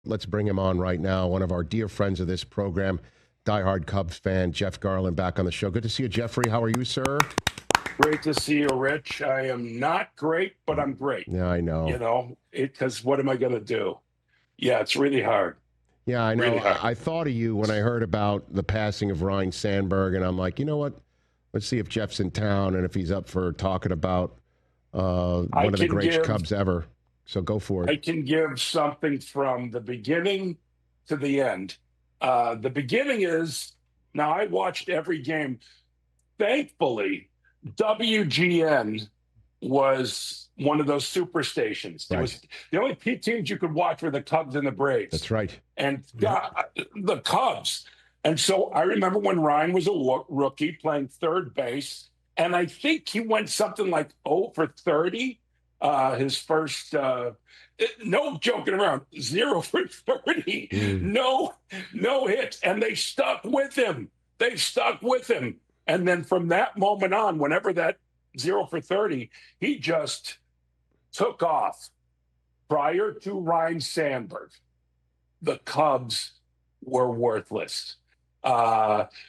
Let's bring him on right now. One of our dear friends of this program, diehard Cubs fan, Jeff Garlin, back on the show. Good to see you, Jeffrey. How are you, sir? Great to see you, Rich. I am not great, but I'm great. Yeah, I know. Because what am I going to do? Yeah, it's really hard. Yeah, I know. Really hard. I thought of you when I heard about the passing of Ryne Sandberg, and I'm like, you know what? Let's see if Jeff's in town and if he's up for talking about one of the great Cubs ever. So go for it. I can give something from the beginning to the end. The beginning is, now I watched every game. Thankfully, WGN was one of those super stations. It was the only teams you could watch were the Cubs and the Braves. That's right. And the Cubs. And so I remember when Ryne was a rookie playing third base, and I think he went something like 0 for 30. His first, no joking around, 0 for 30. No hits. And they stuck with him. And then from that moment on, whenever that 0 for 30, he just took off. Prior to Ryne Sandberg, the Cubs were worthless.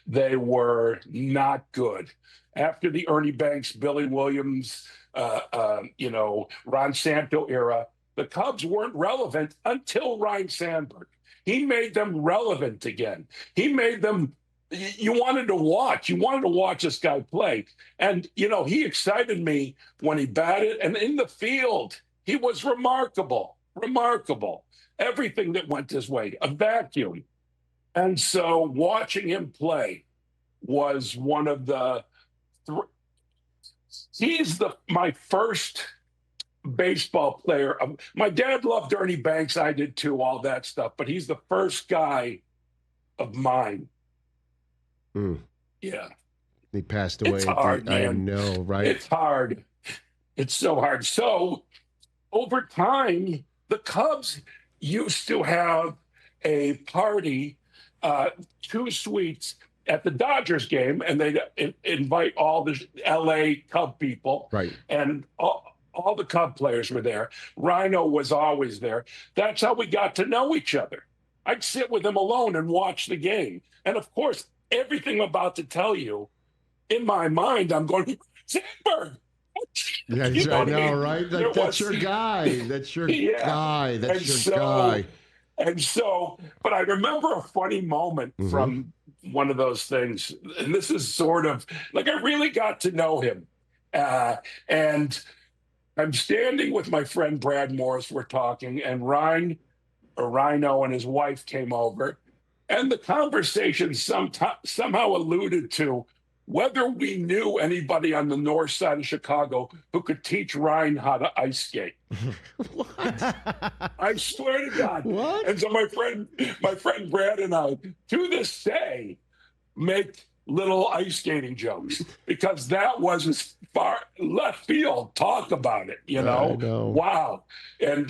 They were not good. After the Ernie Banks, Billy Williams, Ron Santo era, the Cubs weren't relevant until Ryne Sandberg. He made them relevant again. He made them. You wanted to watch. You wanted to watch this guy play. And, he excited me when he batted. And in the field, he was remarkable. Everything that went his way, a vacuum. And so watching him play was one of the he's my first baseball player. My dad loved Ernie Banks. I did too, all that stuff. But he's the first guy of mine. Yeah. He passed away. It's hard, man. I know, right? It's hard. It's so hard. So over time, the Cubs used to have a party, 2 suites at the Dodgers game, and they'd invite all the LA Cub people. Right. And all the Cub players were there. Rhino was always there. That's how we got to know each other. I'd sit with him alone and watch the game. And of course, everything I'm about to tell you, in my mind, I'm going, Sandberg. Yeah, I know, right? That's your guy. That's your guy. That's your guy. And so, but I remember a funny moment from one of those things. And this is sort of like I really got to know him. And I'm standing with my friend Brad Morris. We're talking, and Rhino and his wife came over. And the conversation somehow alluded to whether we knew anybody on the north side of Chicago who could teach Ryne how to ice skate. What? I swear to God. What? And so my friend Brad and I, to this day, make little ice skating jokes because that was as far left field. Talk about it, I know. Wow. And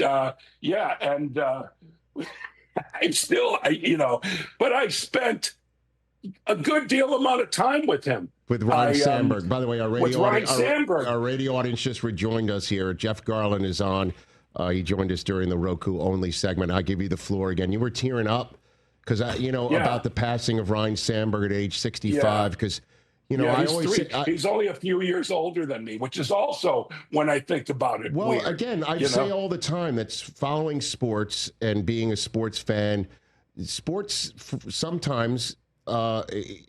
but I spent a good deal amount of time with him. With Ryne Sandberg. By the way, our radio audience just rejoined us here. Jeff Garlin is on. He joined us during the Roku only segment. I'll give you the floor again. You were tearing up because about the passing of Ryne Sandberg at age 65. Because he's only a few years older than me, which is also when I think about it. Well, weird, again, I say all the time that's following sports and being a sports fan. Sports sometimes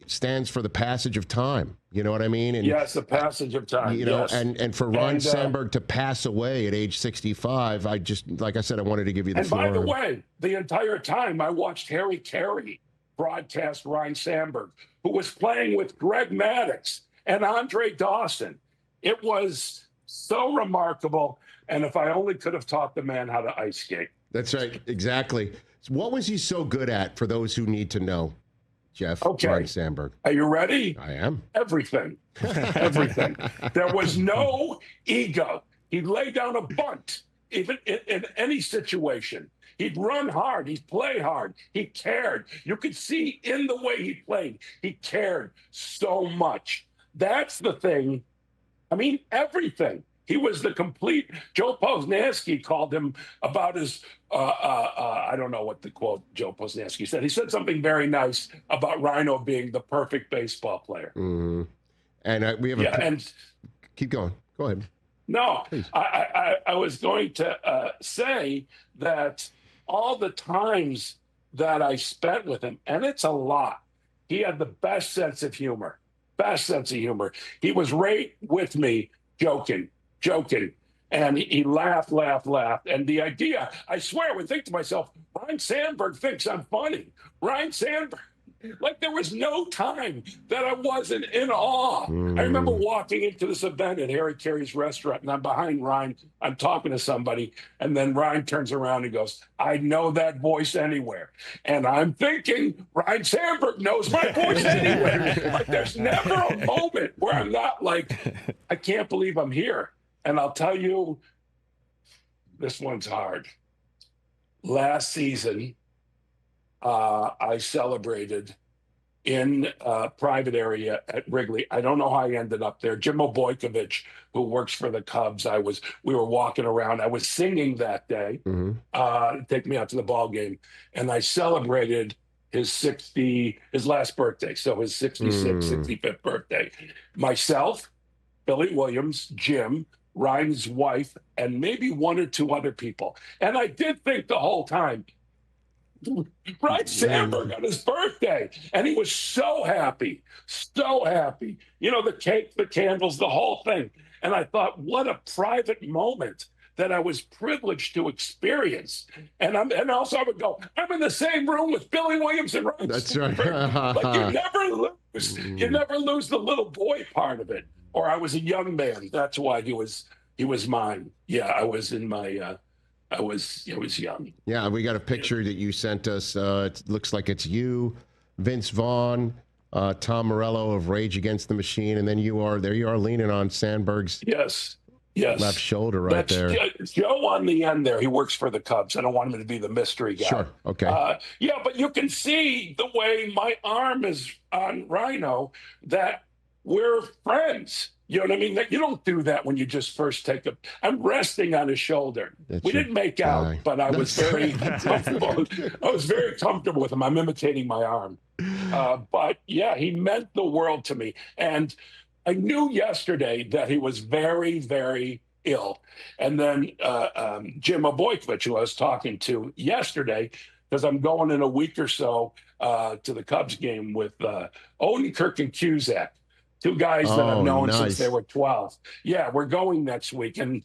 stands for the passage of time. You know what I mean? And, yes, the passage of time. And for Ryne Sandberg to pass away at age 65, I just, like I said, I wanted to give you the floor. And by the way, the entire time I watched Harry Carey broadcast Ryne Sandberg, who was playing with Greg Maddux and Andre Dawson. It was so remarkable. And if I only could have taught the man how to ice skate. That's right. Exactly. So what was he so good at for those who need to know? Jeff, okay. Ryne Sandberg. Are you ready? I am. Everything. Everything. There was no ego. He'd lay down a bunt, even in any situation. He'd run hard. He'd play hard. He cared. You could see in the way he played, he cared so much. That's the thing. I mean, everything. He was the complete. Joe Posnanski called him about his. I don't know what the quote Joe Posnanski said. He said something very nice about Rhino being the perfect baseball player. Mm-hmm. And we have and keep going. Go ahead. No, I was going to say that all the times that I spent with him, and it's a lot, he had the best sense of humor. Best sense of humor. He was right with me, joking. And he laughed. And the idea, I swear, I would think to myself, Ryne Sandberg thinks I'm funny. Ryne Sandberg. Like there was no time that I wasn't in awe. I remember walking into this event at Harry Carey's restaurant, and I'm behind Ryne. I'm talking to somebody, and then Ryne turns around and goes, "I know that voice anywhere." And I'm thinking, Ryne Sandberg knows my voice anywhere. Like there's never a moment where I'm not like, I can't believe I'm here. And I'll tell you, this one's hard. Last season, I celebrated in a private area at Wrigley. I don't know how I ended up there. Jim Obojkovich, who works for the Cubs, we were walking around. I was singing that day, take me out to the ball game, and I celebrated his last birthday, so his 65th birthday. Myself, Billy Williams, Jim, Ryan's wife, and maybe one or two other people. And I did think the whole time, Ryne Sandberg on his birthday, and he was so happy. You know, the cake, the candles, the whole thing. And I thought, what a private moment that I was privileged to experience. And also I would go, I'm in the same room with Billy Williams and Ryne Sandberg. Right. Like you never lose. You never lose the little boy part of it. Or I was a young man. That's why he was mine. Yeah, I was in my. I was young. Yeah, we got a picture that you sent us. It looks like it's you, Vince Vaughn, Tom Morello of Rage Against the Machine, and then you are leaning on Sandberg's left shoulder there. Joe on the end there. He works for the Cubs. I don't want him to be the mystery guy. Sure. Okay. Yeah, but you can see the way my arm is on Rhino that we're friends. You know what I mean? You don't do that when you just first I'm resting on his shoulder. We didn't make out, but I was very comfortable. I was very comfortable with him. I'm imitating my arm. But yeah, he meant the world to me. And I knew yesterday that he was very, very ill. And then Jim Obojkovich, who I was talking to yesterday, because I'm going in a week or so to the Cubs game with Odenkirk and Cusack. Two guys that I've known since they were 12. Yeah, we're going next week. And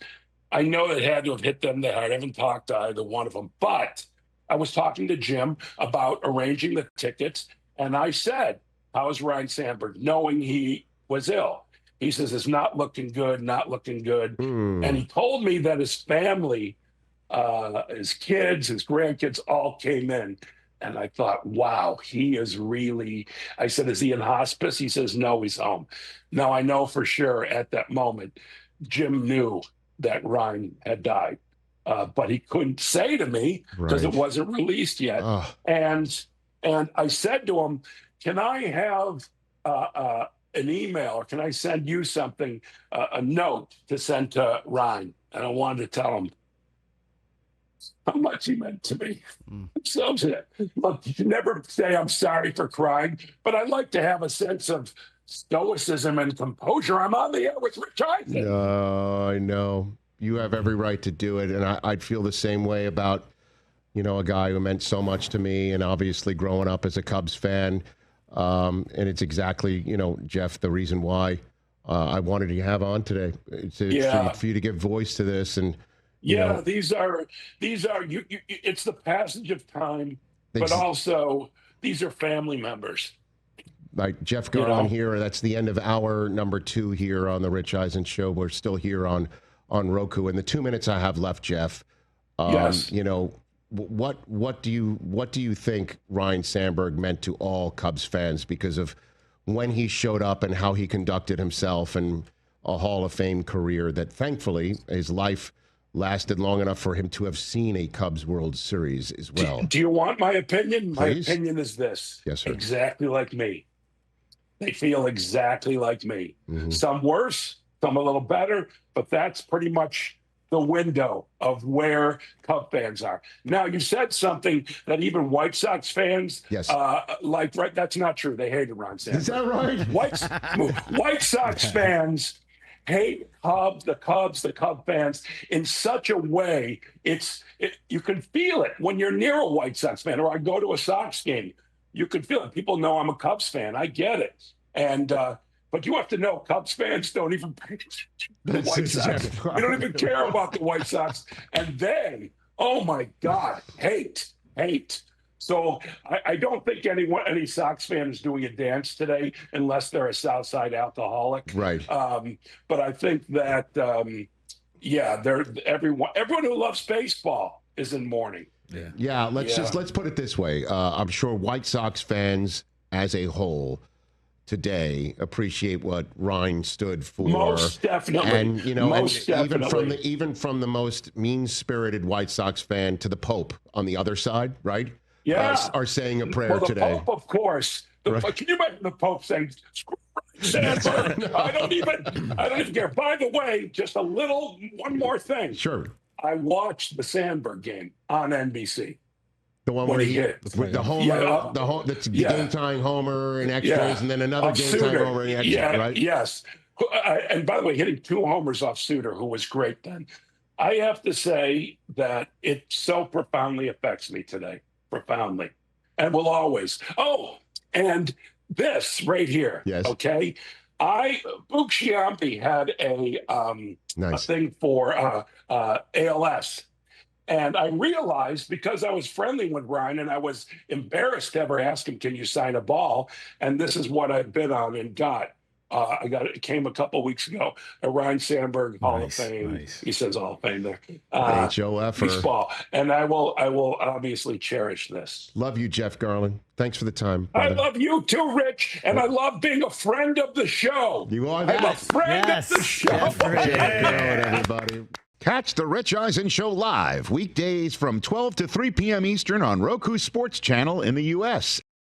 I know it had to have hit them that hard. I haven't talked to either one of them. But I was talking to Jim about arranging the tickets. And I said, how's Ryne Sandberg? Knowing he was ill. He says, it's not looking good. And he told me that his family, his kids, his grandkids all came in. And I thought, wow, he is really, I said, is he in hospice? He says, no, he's home. Now, I know for sure at that moment, Jim knew that Ryne had died, but he couldn't say to me because it wasn't released yet. And I said to him, can I have an email or can I send you something, a note to send to Ryne? And I wanted to tell him how much he meant to me. So, look, you never say I'm sorry for crying, but I like to have a sense of stoicism and composure. I'm on the air with Rich Eisen. I know. You have every right to do it, and I'd feel the same way about, a guy who meant so much to me, and obviously growing up as a Cubs fan, and it's exactly, Jeff, the reason why I wanted to have on today, for you to give voice to this. And these are you. It's the passage of time, but also these are family members. Like Jeff Garlin here. That's the end of hour number 2 here on the Rich Eisen Show. We're still here on Roku. In the 2 minutes I have left, Jeff, what do you think Ryne Sandberg meant to all Cubs fans because of when he showed up and how he conducted himself and a Hall of Fame career that thankfully his life lasted long enough for him to have seen a Cubs World Series as well. Do you want my opinion? Please? My opinion is this. Yes, sir. Exactly like me. They feel exactly like me. Some worse, some a little better, but that's pretty much the window of where Cub fans are. Now, you said something that even White Sox fans like, right? That's not true. They hated Ryne Sandberg. Is that right? White Sox fans hate the Cub fans in such a way, you can feel it when you're near a White Sox fan, or I go to a Sox game. You can feel it. People know I'm a Cubs fan. I get it. And, but you have to know, Cubs fans don't even pay attention to the White Sox. They don't even care about the White Sox. And they, oh my God, hate. So I don't think any Sox fan is doing a dance today unless they're a Southside alcoholic. Right. But I think that, everyone who loves baseball is in mourning. Yeah. Let's put it this way. I'm sure White Sox fans as a whole today appreciate what Ryne stood for. Most definitely. And even from the most mean-spirited White Sox fan to the Pope on the other side, right? Yeah. Are saying a prayer today. The Pope, of course. Can you imagine the Pope saying, "Screw Sandberg"? I don't even care. By the way, just one more thing. Sure. I watched the Sandberg game on NBC. The one where he hit with the homer, the game-tying homer and extras, and then another game-tying homer and extras, right? Yes. And by the way, hitting 2 homers off Suter, who was great then. I have to say that it so profoundly affects me today. Profoundly. And will always. Oh, and this right here. Yes. Okay. Boog Sciambi had a thing for ALS. And I realized, because I was friendly with Ryne and I was embarrassed to ever ask him, can you sign a ball? And this is what I've been on and got. It came a couple weeks ago, a Ryne Sandberg Hall of Fame. Nice. He says Hall of Fame there. HOF. Baseball. And I will obviously cherish this. Love you, Jeff Garlin. Thanks for the time, brother. I love you too, Rich. And I love being a friend of the show. You are that. I'm a friend of the show. Jeff Garlin, everybody. Catch the Rich Eisen Show live weekdays from 12 to 3 p.m. Eastern on Roku Sports Channel in the U.S.